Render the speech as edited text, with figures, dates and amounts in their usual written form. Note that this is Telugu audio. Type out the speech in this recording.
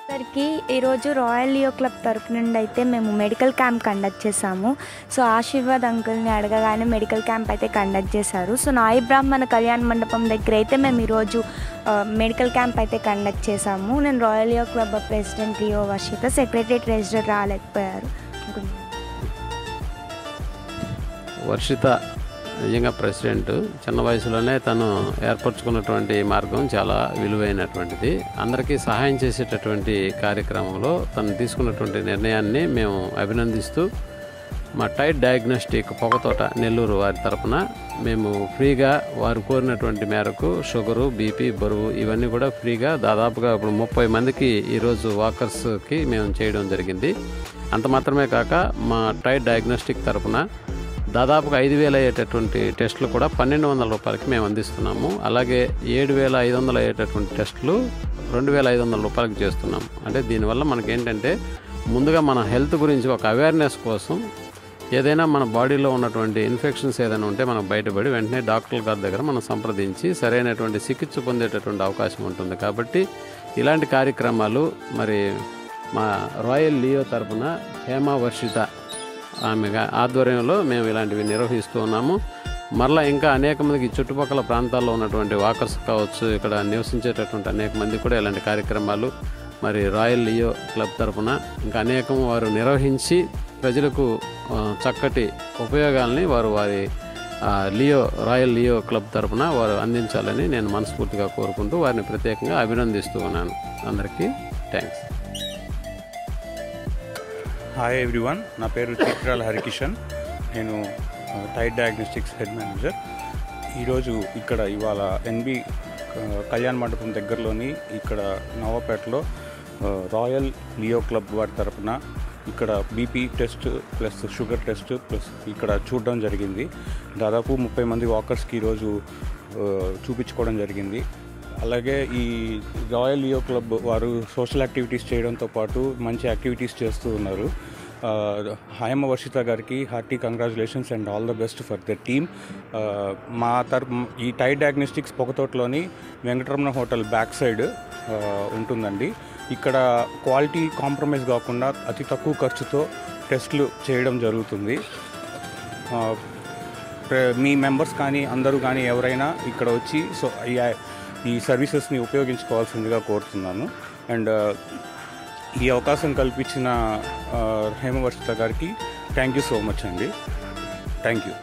అందరికీ ఈరోజు రాయల్ లియో క్లబ్ తరపు నుండి అయితే మేము మెడికల్ క్యాంప్ కండక్ట్ చేసాము. సో ఆశీర్వాద్ అంకుల్ని అడగగానే మెడికల్ క్యాంప్ అయితే కండక్ట్ చేశారు. సో నాయి బ్రాహ్మణ కళ్యాణ మండపం దగ్గర అయితే మేము ఈరోజు మెడికల్ క్యాంప్ అయితే కండక్ట్ చేసాము. నేను Royal Leo Club president Leo Varshita, secretary treasurer రాలేకపోయారు. వర్షిత నిజంగా ప్రెసిడెంట్ చిన్న వయసులోనే తను ఏర్పరచుకున్నటువంటి మార్గం చాలా విలువైనటువంటిది. అందరికీ సహాయం చేసేటటువంటి కార్యక్రమంలో తను తీసుకున్నటువంటి నిర్ణయాన్ని మేము అభినందిస్తూ మా టైడ్ డయాగ్నోస్టిక్ పొగతోట నెల్లూరు వారి తరపున మేము ఫ్రీగా వారు కోరినటువంటి మేరకు షుగరు, బీపీ, బరువు ఇవన్నీ కూడా ఫ్రీగా దాదాపుగా ఇప్పుడు 30 మందికి ఈరోజు వాకర్స్కి మేము చేయడం జరిగింది. అంత మాత్రమే కాక మా టైడ్ డయాగ్నోస్టిక్ తరపున దాదాపుగా 5,000 అయ్యేటటువంటి టెస్టులు కూడా 1,200 రూపాయలకి మేము అందిస్తున్నాము. అలాగే 7,500 అయ్యేటటువంటి టెస్టులు 2,500 రూపాయలకి చేస్తున్నాము. అంటే దీనివల్ల మనకేంటంటే ముందుగా మన హెల్త్ గురించి ఒక అవేర్నెస్ కోసం ఏదైనా మన బాడీలో ఉన్నటువంటి ఇన్ఫెక్షన్స్ ఏదైనా ఉంటే మనం బయటపడి వెంటనే డాక్టర్ గారి దగ్గర మనం సంప్రదించి సరైనటువంటి చికిత్స పొందేటటువంటి అవకాశం ఉంటుంది. కాబట్టి ఇలాంటి కార్యక్రమాలు మరి మా రాయల్ లియో తరపున హేమ వర్షిత ఆమె ఆధ్వర్యంలో మేము ఇలాంటివి నిర్వహిస్తూ ఉన్నాము. మరలా ఇంకా అనేక మందికి చుట్టుపక్కల ప్రాంతాల్లో ఉన్నటువంటి వాకర్స్ కావచ్చు, ఇక్కడ నివసించేటటువంటి అనేక మంది కూడా ఇలాంటి కార్యక్రమాలు మరి రాయల్ లియో క్లబ్ తరపున ఇంకా అనేకం వారు నిర్వహించి ప్రజలకు చక్కటి ఉపయోగాల్ని వారు వారి రాయల్ లియో క్లబ్ తరపున వారు అందించాలని నేను మనస్ఫూర్తిగా కోరుకుంటూ వారిని ప్రత్యేకంగా అభినందిస్తూ ఉన్నాను. అందరికీ థ్యాంక్స్. హాయ్ ఎవ్రీవన్, నా పేరు చిత్రాల హరికిషన్. నేను టైడ్ డయాగ్నోస్టిక్స్ హెడ్ మేనేజర్. ఈరోజు ఇవాళ ఎన్బి కళ్యాణ మండపం దగ్గరలోని ఇక్కడ నవాపేటలో రాయల్ లియో క్లబ్ వారి తరపున ఇక్కడ BP test plus sugar test plus ఇక్కడ చూడడం జరిగింది. దాదాపు 30 మంది వాకర్స్కి ఈరోజు చూపించుకోవడం జరిగింది. అలాగే ఈ రాయల్ లియో క్లబ్ వారు సోషల్ యాక్టివిటీస్ చేయడంతో పాటు మంచి యాక్టివిటీస్ చేస్తూ ఉన్నారు. హేమ వర్షిత గారికి hearty congratulations and all the best for the team. మా ఈ టైడ్ డయాగ్నోస్టిక్స్ పొగతోటలోని వెంకటరమణ హోటల్ బ్యాక్ సైడ్ ఉంటుందండి. ఇక్కడ క్వాలిటీ కాంప్రమైజ్ కాకుండా అతి తక్కువ ఖర్చుతో టెస్టులు చేయడం జరుగుతుంది. మీ మెంబర్స్ కానీ అందరూ కానీ ఎవరైనా ఇక్కడ వచ్చి ఈ సర్వీసెస్ని ఉపయోగించుకోవాల్సిందిగా కోరుతున్నాను. అండ్ ఈ అవకాశం కల్పించిన హేమ వర్షిత గారికి థ్యాంక్ యూ సో మచ్ అండి. Thank you.